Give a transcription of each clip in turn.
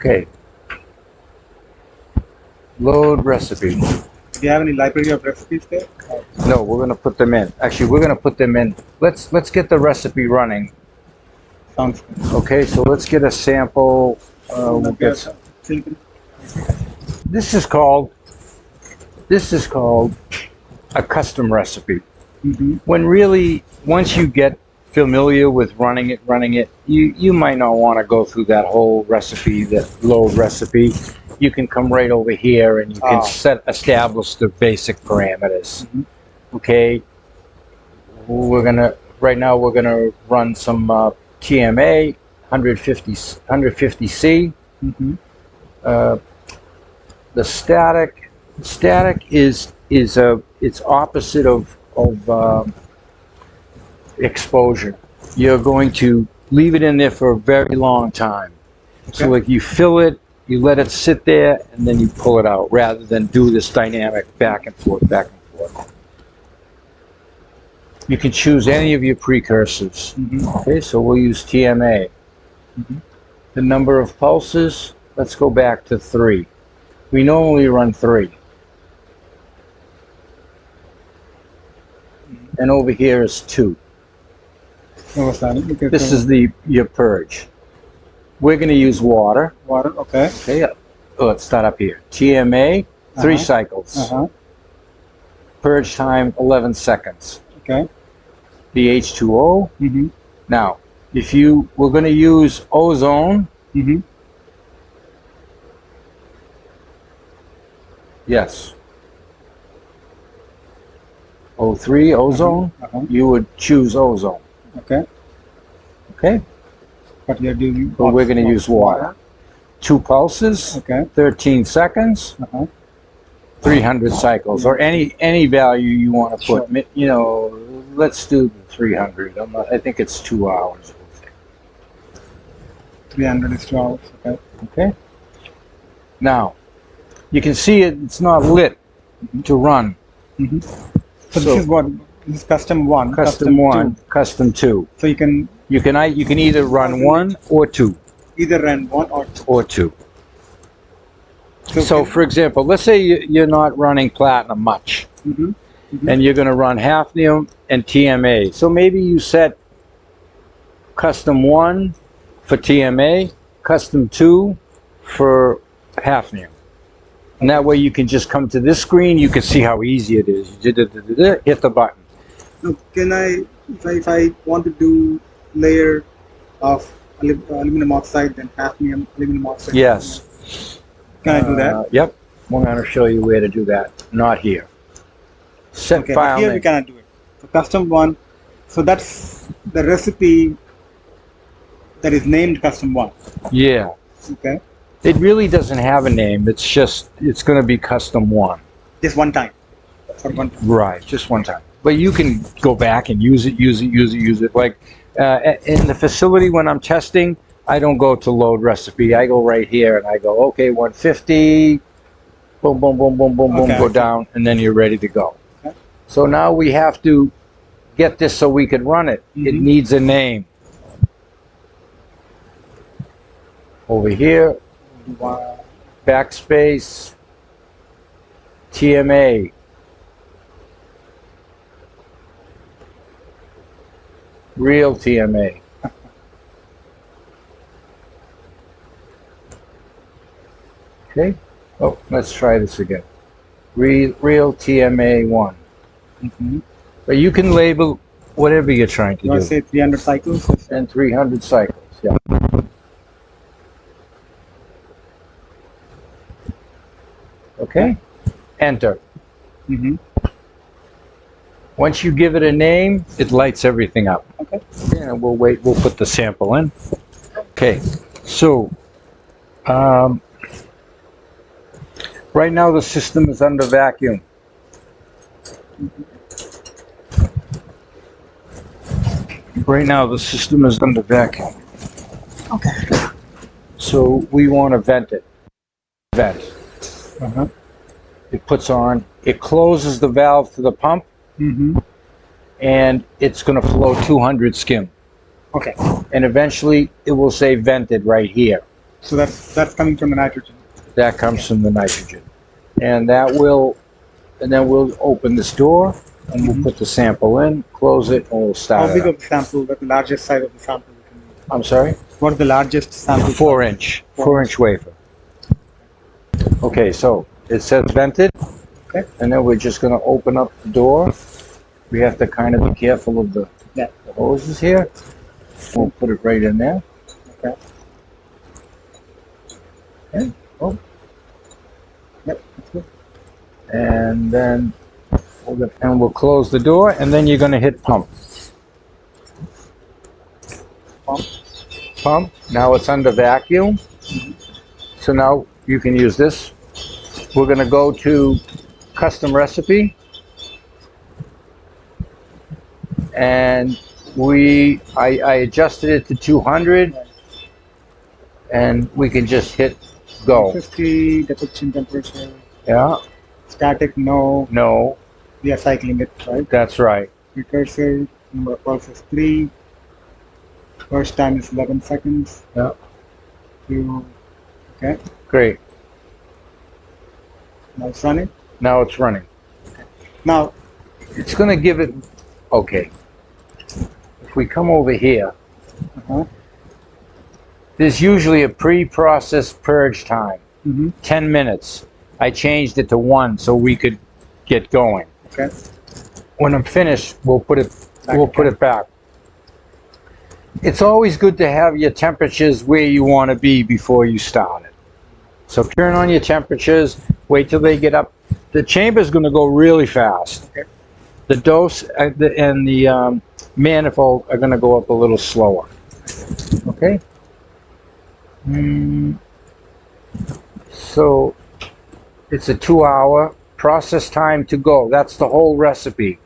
Okay. Load recipe. Do you have any library of recipes there? No, we're gonna put them in. Actually, we're gonna put them in. Let's get the recipe running. Sounds good. Okay, so let's get a sample. We'll get some. This is called a custom recipe. Mm-hmm. When really, once you get familiar with running it, you might not want to go through that whole recipe, that load recipe. You can come right over here and you can establish the basic parameters. Mm-hmm. Okay. Right now we're gonna run some TMA 150C. Mm-hmm. The static is it's opposite of exposure. You're going to leave it in there for a very long time. Okay. So like you fill it, you let it sit there, and then you pull it out, rather than do this dynamic back and forth, back and forth. You can choose any of your precursors. Mm-hmm. Okay, so we'll use TMA. Mm-hmm. The number of pulses, let's go back to 3. We normally run 3. And over here is 2. This is your purge. We're going to use water. Water, okay. Okay, let's start up here. TMA, 3 cycles. Purge time, 11 seconds. Okay. The H2O. Mm-hmm. Now, we're going to use ozone. Mm-hmm. Yes. O3, ozone. You would choose ozone. Okay. Okay. But you're doing. But we're going to use water. 2 pulses. Okay. 13 seconds. 300 cycles, or any value you want to put. Sure. You know, let's do 300. I think it's 2 hours. 300 is 2 hours. Okay. Okay. Now, you can see it's not lit to run. Mm-hmm. So this is what? This is custom 1. Custom 1. 2. Custom 2. So you can either run 1 or 2. Either run 1 or 2. Or 2. So for example, let's say you're not running platinum much. Mm-hmm. Mm-hmm. And you're going to run hafnium and TMA. So maybe you set custom 1 for TMA, custom 2 for hafnium. And that way you can just come to this screen, you can see how easy it is. Hit the button. Now, can if I want to do layer of aluminum oxide, then hafnium, aluminum oxide? Yes. Can I do that? Yep. I'm going to show you where to do that. Not here. Set file here name. We cannot do it. So custom 1. So that's the recipe that is named custom 1. Yeah. Okay. It really doesn't have a name. It's going to be custom 1. Just one time. For one time. Right. Just one time. But you can go back and use it. Like in the facility when I'm testing, I don't go to load recipe. I go right here and I go, okay, 150, boom, boom, boom, boom, boom, boom, go down, and then you're ready to go. Okay. So now we have to get this so we can run it. Mm-hmm. It needs a name. Over here, backspace, TMA. Real TMA. Okay. Oh, let's try this again. Real TMA 1. Mm-hmm. But you can label whatever you're trying to do. Say 300 cycles? And 300 cycles, yeah. Okay. Enter. Mm-hmm. Once you give it a name, it lights everything up. Okay. And we'll wait. We'll put the sample in. Okay. So, right now the system is under vacuum. Right now the system is under vacuum. Okay. So we want to vent it. Vent. It puts on. It closes the valve to the pump. Mm-hmm. And it's going to flow 200 skim. Okay. And eventually it will say vented right here. So that's coming from the nitrogen. That comes from the nitrogen. And that will, and then we'll open this door and we'll put the sample in, close it, and we'll start How big it up. of the sample? That's the largest size of the sample we can use. I'm sorry? What is the largest sample? 4-inch. 4-inch wafer. Okay, so it says vented. Okay. And then we're just going to open up the door. We have to kind of be careful of the hoses here. We'll put it right in there. Okay. Okay. Oh. Yep, that's good. And then we'll close the door, and then you're going to hit pump. Pump. Pump. Now it's under vacuum. So now you can use this. We're going to go to custom recipe. And I adjusted it to 200. And we can just hit go. 50 deposition temperature. Yeah. Static, no. No. We are cycling it, right? That's right. Precursor, number of pulses 3. First time is 11 seconds. Yeah. 2. Okay. Great. Now it's running. Now it's running. Now It's going to give it. Okay. If we come over here, there's usually a pre-processed purge time. 10 minutes. I changed it to 1 so we could get going. Okay. When I'm finished, we'll put it back. It's always good to have your temperatures where you want to be before you start it. So turn on your temperatures, wait till they get up. The chamber's going to go really fast. Okay. The dose and the manifold are going to go up a little slower. Okay? So it's a 2-hour process time to go. That's the whole recipe.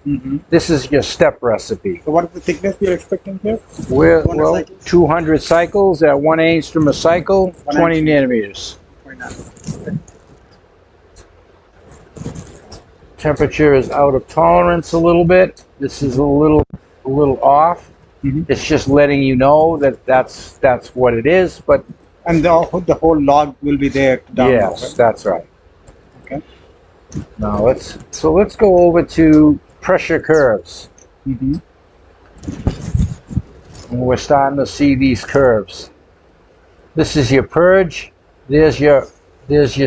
This is your step recipe. So what is the thickness we are expecting here? We're 200 cycles? 200 cycles at 1 angstrom a cycle, 20 nanometers. 29. Temperature is out of tolerance a little bit. This is a little off. It's just letting you know that that's what it is. But And the whole log will be there to download. yes, right? that's right. Okay. Now let's go over to pressure curves. And we're starting to see these curves. This is your purge. There's your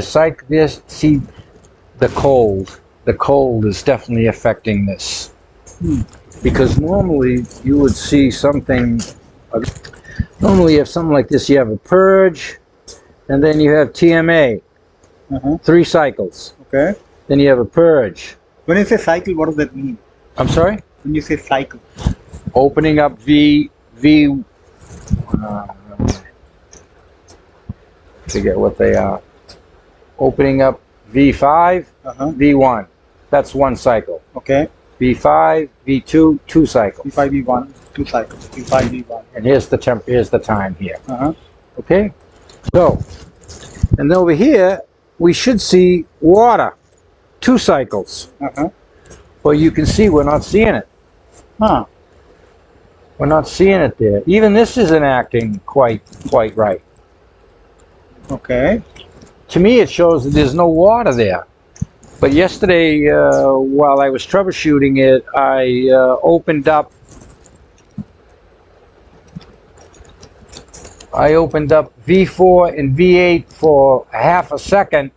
cycle. See the cold. The cold is definitely affecting this. Because normally you would see something. Normally you have something like this. You have a purge, and then you have TMA. 3 cycles. Okay. Then you have a purge. When you say cycle, what does that mean? I'm sorry? When you say cycle. Opening up forget what they are. Opening up V5, V1. That's 1 cycle. Okay. V5, V2, 2 cycles. V5, V1, 2 cycles. V5, V1. And here's the time here. Okay. So, and over here, we should see water. 2 cycles. But you can see we're not seeing it. We're not seeing it there. Even this isn't acting quite right. Okay. To me, it shows that there's no water there. But yesterday, while I was troubleshooting it, I opened up V4 and V8 for half a second,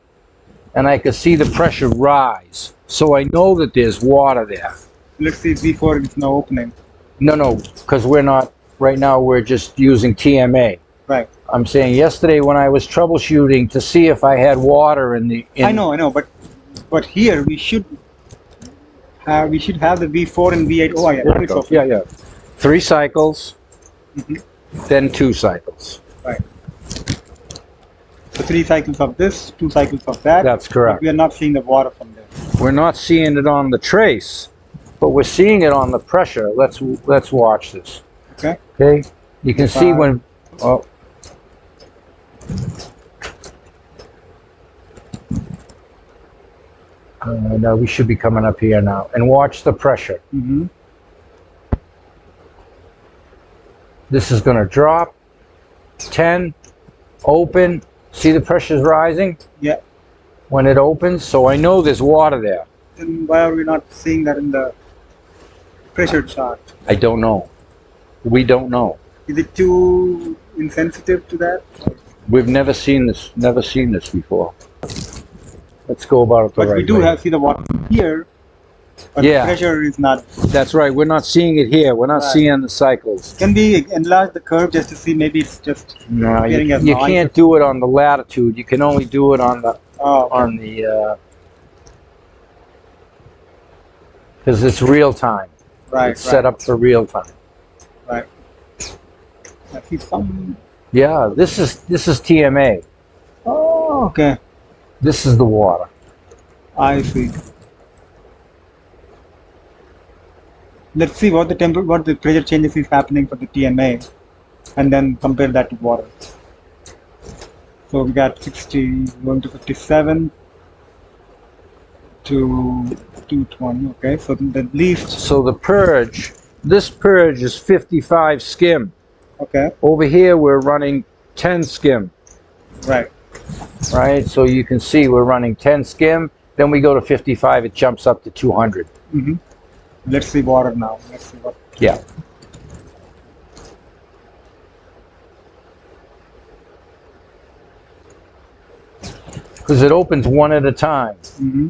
and I could see the pressure rise. So I know that there's water there. Let's see, V4 is now opening. No, because we're not, right now we're just using TMA. Right. I'm saying yesterday when I was troubleshooting to see if I had water in the... I know, but here we should have the V4 and V8. Oh, yeah. There it goes. Yeah. 3 cycles, then 2 cycles. Right. So 3 cycles of this, 2 cycles of that. That's correct. But we are not seeing the water from there. We're not seeing it on the trace, but we're seeing it on the pressure. Let's watch this. Okay. Okay. You can see when. Oh. Now we should be coming up here now, and watch the pressure. This is going to drop 10, open. See the pressure's rising Yeah. when it opens, so I know there's water there. Then why are we not seeing that in the pressure chart? I don't know. We don't know. Is it too insensitive to that? We've never seen this. Never seen this before. Let's go about it the But right we do way. have see the water here, but Yeah. the pressure is not. That's right. We're not seeing it here. We're not Right. seeing the cycles. Can we enlarge the curve just to see? Maybe it's just No, appearing as you noise. can't do it on the latitude. You can only do it on the Oh, because it's real time. right. It's set up for real time. Right. I see some. Yeah, this is TMA. Oh, okay. This is the water. I see. Let's see what the pressure changes is happening for the TMA, and then compare that to water. So we got 60 going to 57 to 220. Okay, so the least. So the purge, this purge is 55 skim. Okay. Over here we're running 10 skim. Right. Right? So you can see we're running 10 skim. Then we go to 55. It jumps up to 200. Mm-hmm. Let's see water now. Let's see what. Yeah. Because it opens one at a time. Mm-hmm.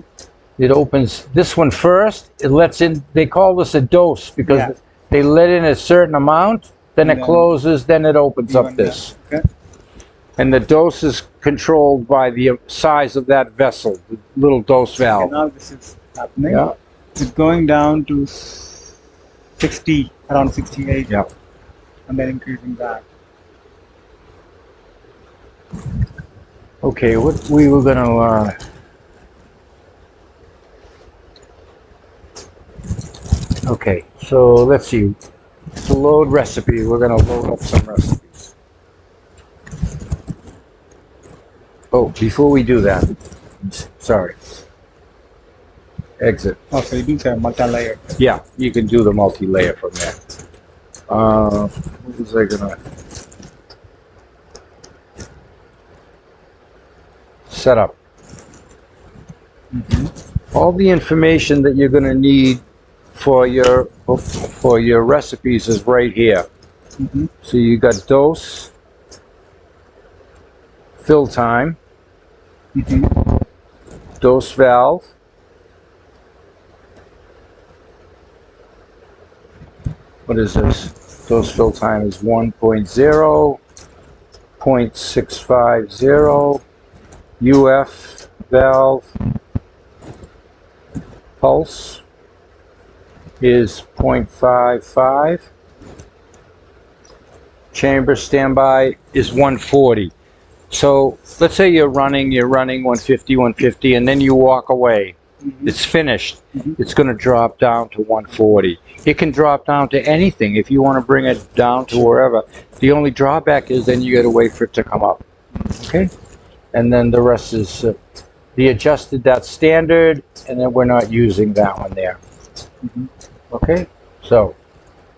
It opens this one first. It lets in. They call this a dose because Yeah. they let in a certain amount. Then And it then closes. Then it opens up Even, this. Okay. And the dose is controlled by the size of that vessel, the little dose Okay, valve. now this is happening. Yeah. It's going down to 60, around 68. Yeah. And then increasing back. Okay, what we were gonna okay, so let's see. To load recipe, we're gonna load up some recipes. Oh, before we do that, sorry. Exit. Oh, so you do say multi-layer. Yeah, you can do the multi-layer from there. What was I gonna set up? Mm-hmm. All the information that you're gonna need for your recipes is right here. Mm-hmm. So you got dose, fill time, Mm-hmm. dose valve, what is this? Dose fill time is 1.0, 0.650, UF valve, pulse is 0.55, chamber standby is 140. So let's say you're running 150, and then you walk away. Mm-hmm. It's finished. Mhm. It's going to drop down to 140. It can drop down to anything if you want to bring it down to wherever. The only drawback is then you got to wait for it to come up. Okay? And then the rest is the adjusted, that's standard, and then we're not using that one there. Mhm. Okay? So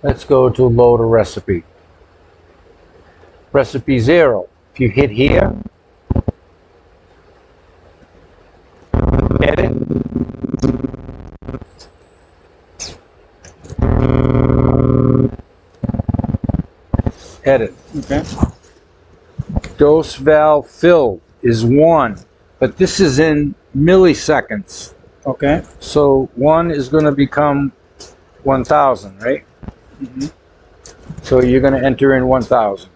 let's go to load a recipe. Recipe 0. If you hit here, edit, edit. Okay. Dose valve filled is 1, but this is in milliseconds. Okay. So 1 is going to become 1,000, right? Mm-hmm. So you're going to enter in 1,000.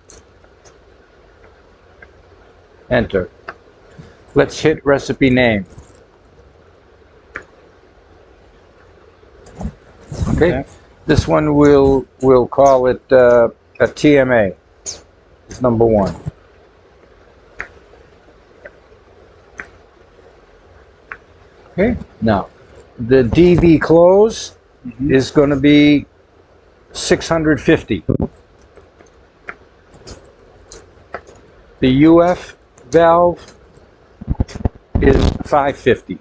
Enter. Let's hit recipe name. Okay. This one we'll call it a TMA. It's number 1. Okay. Now, the DV close Mm-hmm. is going to be 650. The UF valve is 550.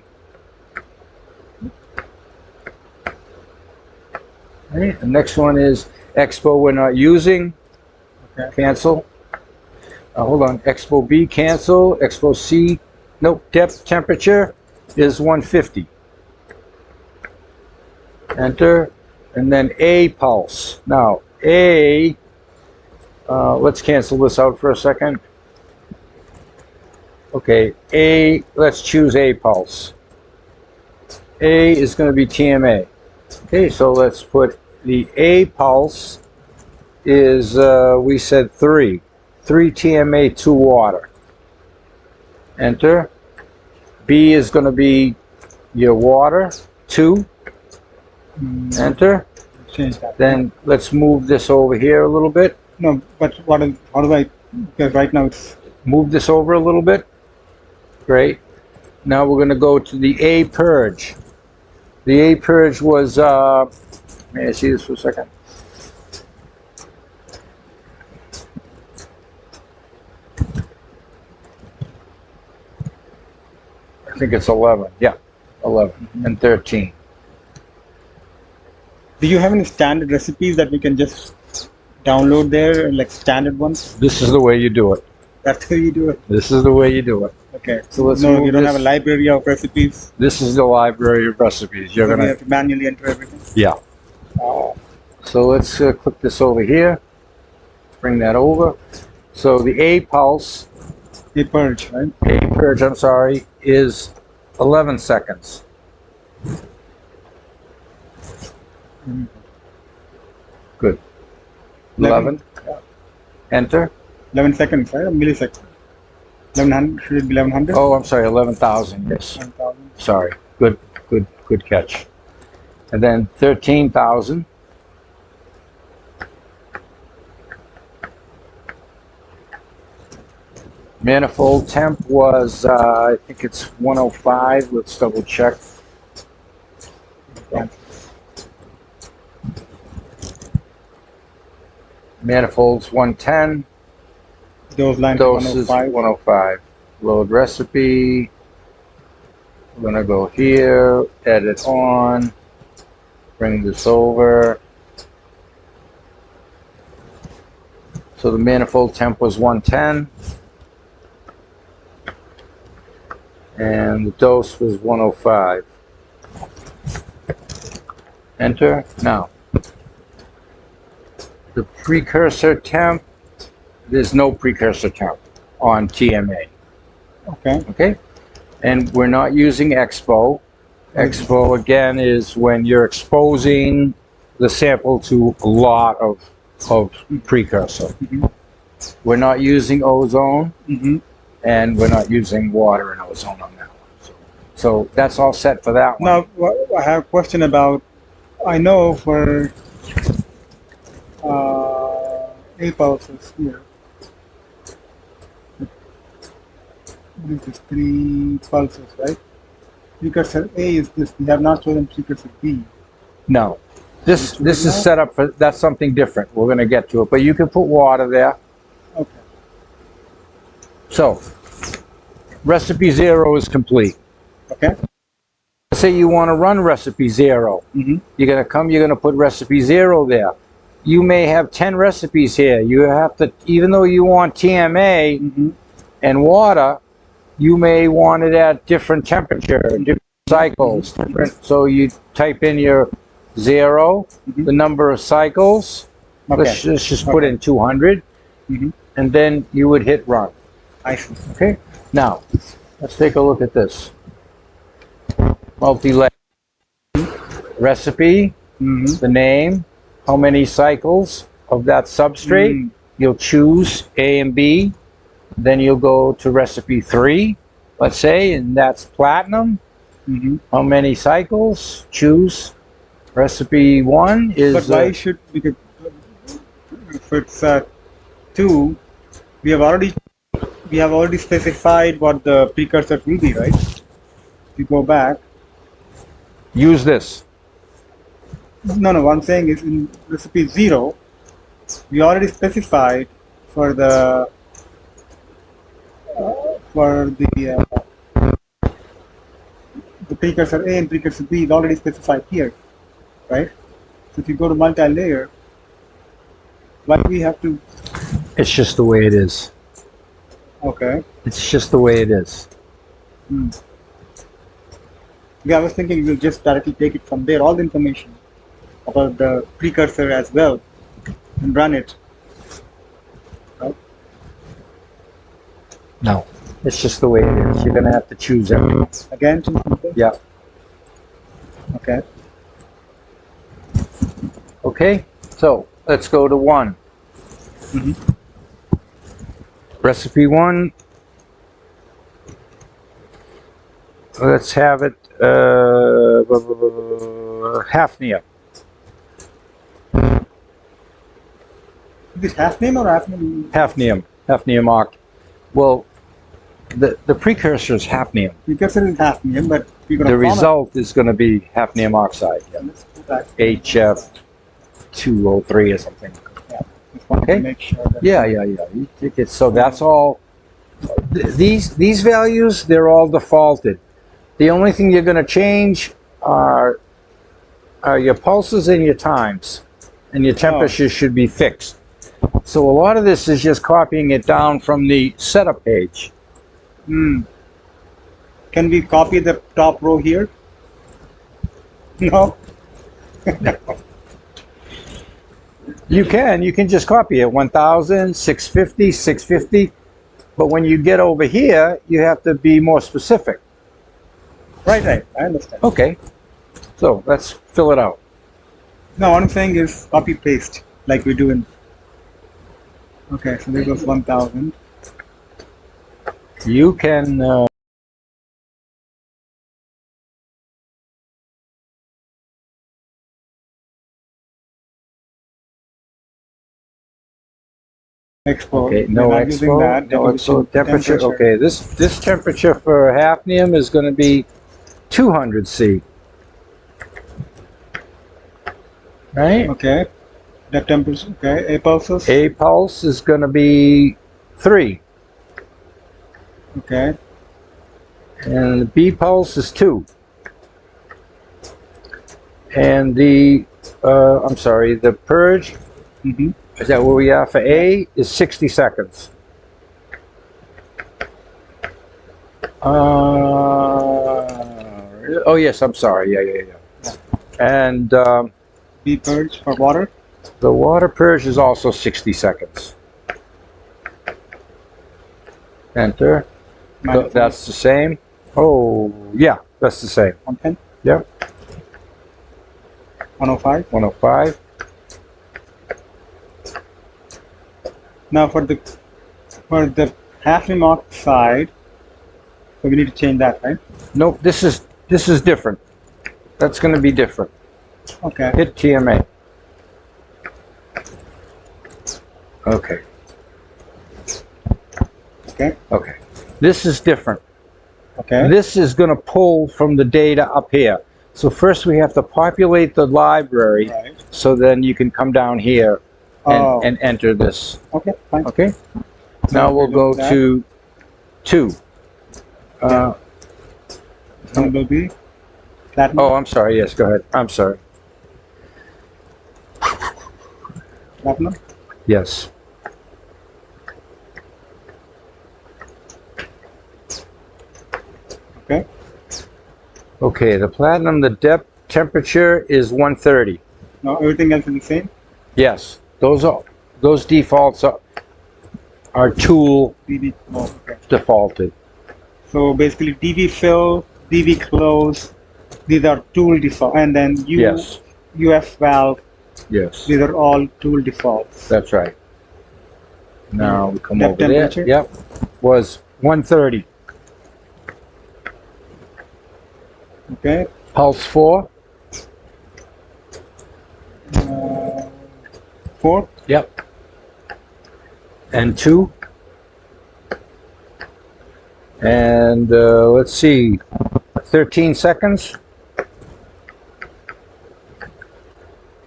Right. The next one is Expo we're not using. Okay. Cancel. hold on, Expo B cancel, Expo C, nope, depth temperature is 150. Enter, and then A pulse. Now, A, let's cancel this out for a second. Okay, A, let's choose A pulse. A is going to be TMA. Okay, so let's put the A pulse is, we said 3 TMA, 2 water. Enter. B is going to be your water, 2. Enter. Change that. Then let's move this over here a little bit. No, but how do I, because right now it's, Move this over a little bit. Great. Now we're going to go to the A purge. The A purge was, may I see this for a second? I think it's 11. Yeah, 11 and 13. do you have any standard recipes that we can just download there, like standard ones? This is the way you do it. That's how you do it. This is the way you do it. Okay. So let's no, move you don't this. have a library of recipes. This is the library of recipes. You're So we gonna, have to manually enter everything. yeah. So let's click this over here. Bring that over. So the A pulse, A purge, right? A purge, I'm sorry, is 11 seconds. Good. 11. Enter. 11 seconds, right? A millisecond. 1100, should it be 1100? Oh, I'm sorry, 11,000. Yes. 1000. Sorry. Good catch. And then 13,000. Manifold temp was, I think it's 105. Let's double check. Yeah. Manifolds 110. Those lines Dose is 105. 105. Load recipe. We're gonna go here, edit on, bring this over. So the manifold temp was 110. And the dose was 105. Enter. Now, the precursor temp, there's no precursor temp on TMA. Okay. Okay? And we're not using Expo. Expo, again, is when you're exposing the sample to a lot of precursor. Mhm. We're not using ozone, Mm-hmm. and we're not using water and ozone on that one. So that's all set for that one. Now, I have a question about, I know for A pulses here, what is this, 3 pulses, right? Precursor A is this, we have not chosen precursor B. No. This is set up for, that's something different. We're going to get to it. But you can put water there. Okay. So, recipe 0 is complete. Okay. Let's say you want to run recipe 0. Mm-hmm. You're going to come, you're going to put recipe 0 there. You may have 10 recipes here. You have to, even though you want TMA Mm-hmm. and water, you may want it at different temperature, different cycles. Different, so you type in your 0, Mhm. the number of cycles. Okay. Let's just put in 200, Mm-hmm. and then you would hit run. I see. Okay. Now, let's take a look at this. Multi-layer recipe, Mm-hmm. the name, how many cycles of that substrate. Mm. You'll choose A and B. Then you'll go to recipe 3, let's say, and that's platinum. Mm-hmm. How many cycles? Choose. Recipe 1 is. But why should, because if it's 2, we have already specified what the precursor will be, right? If you go back, use this. no, what I'm saying is in recipe 0, we already specified for the precursor A and precursor B is already specified here, right? So if you go to multi-layer, why do we have to? It's just the way it is. Okay. It's just the way it is. Hmm. Yeah, I was thinking we'll just directly take it from there, all the information about the precursor as well, and run it. Right? No, it's just the way it is. You're gonna have to choose everything. Again, choose something? Yeah. Okay. Okay. So let's go to 1. Hmm. Recipe 1. Let's have it hafnium. Is this half name or half name? Hafnium oxide. Well, the precursor is hafnium. Precursor is half name, but we're going The to form result is going to be hafnium oxide. it. Let's do that. HF2O3 or something. Yeah. Just wanted Okay. to make sure that. Yeah. You take it. So that's all. These values, they're all defaulted. The only thing you're going to change are your pulses and your times, and your temperatures should be fixed. So a lot of this is just copying it down from the setup page. Hmm. Can we copy the top row here? No. You can just copy it 1000, 650, 650, but when you get over here, you have to be more specific. Right. I understand. Okay, so let's fill it out. No, what I'm saying is copy paste like we do in. Okay, so there goes 1000. You can. Export. Okay, We're no not using that. expo, no Deposition expo temperature. Okay, this temperature for hafnium is going to be 200 C. Right? Okay. The temperature. Okay. A pulses. A pulse is going to be 3, Okay. and the B pulse is 2. And the the purge, Mm-hmm. is that where we are for A, is 60 seconds. Oh yes, I'm sorry. Yeah. And B purge for water. the water purge is also 60 seconds. Enter. So that's the same. Oh yeah, that's the same. 110. Yep. 105. 105. Now for the hafnium oxide, so we need to change that, right? Nope. This is different. That's going to be different. Okay. Hit TMA. Okay. Okay. This is different. Okay. This is going to pull from the data up here. So first we have to populate the library, Right. so then you can come down here and enter this. Okay. Fine. Okay. Now we'll go to 2. One will be platinum. Oh, I'm sorry. Yes, go ahead. I'm sorry. Platinum. Yes. Okay. Okay, the platinum, the depth temperature is 130. Now everything else is the same. Yes, those defaults are tool DV. Oh, okay. defaulted. So basically DV fill, DV close, these are tool default, and then Yes. UF valve, Yes, these are all tool defaults. that's right. Now we come Depth over there. temperature? Yep, was 130. Okay. Pulse 4. 4. Yep. And 2. And let's see, 13 seconds.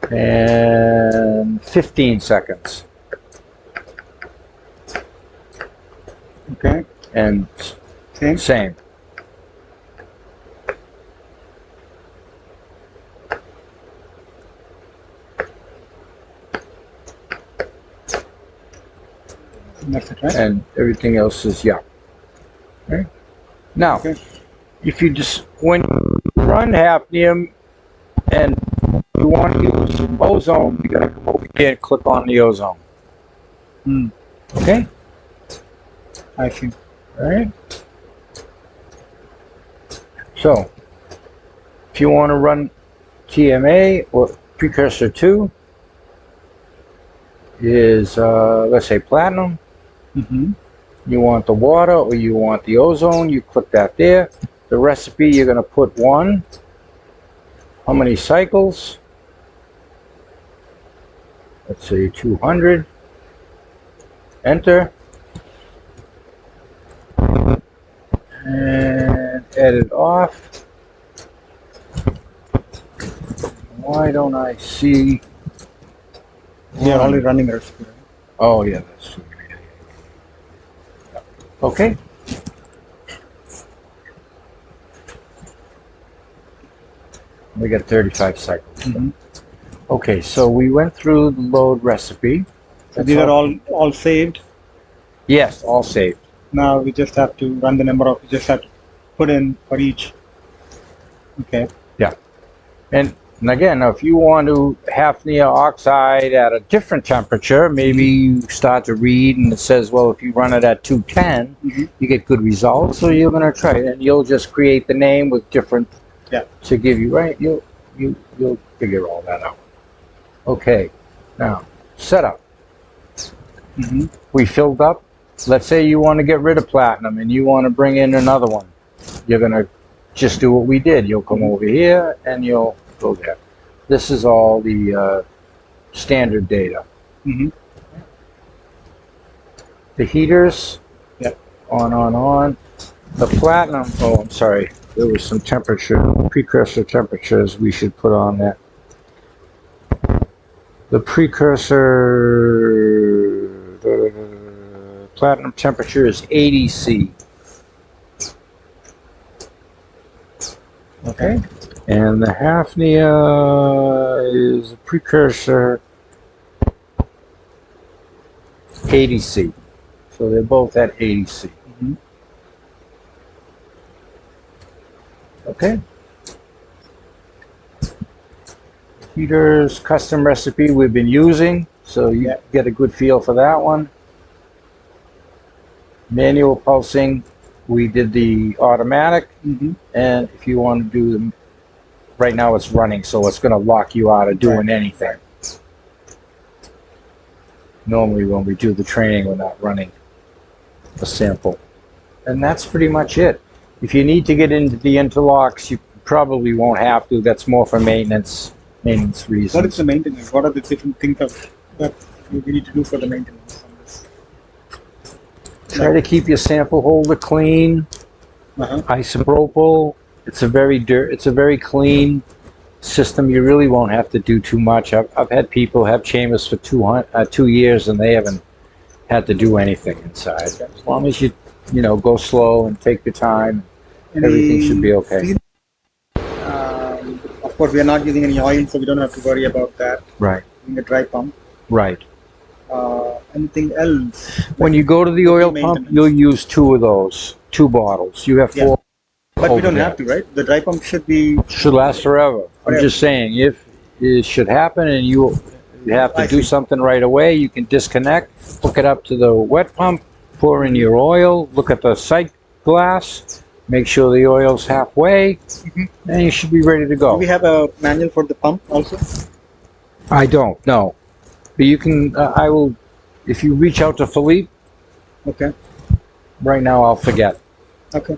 And 15 seconds. Okay. And same. That's it, right? and everything else is yeah. Right? Now, Okay. if you just when you run hafnium and you want to use some ozone, you gotta come over here and click on the ozone. Hmm. Okay? I see. Alright? So, if you want to run TMA or precursor 2 is, let's say, platinum. Mm-hmm. You want the water or you want the ozone, you click that there. The recipe, you're going to put 1. How many cycles? Let's say 200. Enter. And edit off. Why don't I see? They are already running the recipe, right? Oh, yeah, that's okay. We got 35 cycles. Mm-hmm. Okay, so we went through the load recipe. So these are all saved. Yes, all saved. Now we just have to run the number of. We just have to put in for each. Okay. And again, if you want to hafnia oxide at a different temperature, maybe you start to read and it says, well, if you run it at 210, Mm-hmm. you get good results. So you're going to try it, and you'll just create the name with different to give you right. You'll figure all that out. Okay, now setup. Mm-hmm. We filled up. Let's say you want to get rid of platinum and you want to bring in another one. You're going to just do what we did. You'll come over here and you'll go there. This is all the standard data. Mm-hmm. The heaters, Yep. on. The platinum, oh, I'm sorry. There was some temperature, precursor temperatures we should put on that. The precursor, platinum temperature is 80 C. Okay. And the hafnia is a precursor 80 C. So they're both at 80 C. Mm-hmm. Okay. Heaters custom recipe we've been using, so you get a good feel for that one. Manual pulsing, we did the automatic, Mm-hmm. and if you want to do them, right now it's running, so it's going to lock you out of doing anything. Normally when we do the training, we're not running a sample. And that's pretty much it. If you need to get into the interlocks, you probably won't have to. That's more for maintenance reasons. What is the maintenance? What are the different things that we need to do for the maintenance on this? Try to keep your sample holder clean. Isopropyl. It's a very clean system. You really won't have to do too much. I've had people have chambers for 2 years and they haven't had to do anything inside. As long as you go slow and take your time, everything should be okay. Of course, we are not using any oil, so we don't have to worry about that. Right. Using a dry pump. Right. Anything else? When you go to the oil pump, you'll use 2 of those, 2 bottles. You have 4. But we don't have to, right? The dry pump should last forever. I'm just saying, if it should happen and you have to do something right away, you can disconnect, hook it up to the wet pump, pour in your oil, look at the sight glass, make sure the oil's halfway, and you should be ready to go. Do we have a manual for the pump also? I don't, no. But you can, I will, if you reach out to Philippe, Okay. right now I'll forget. Okay.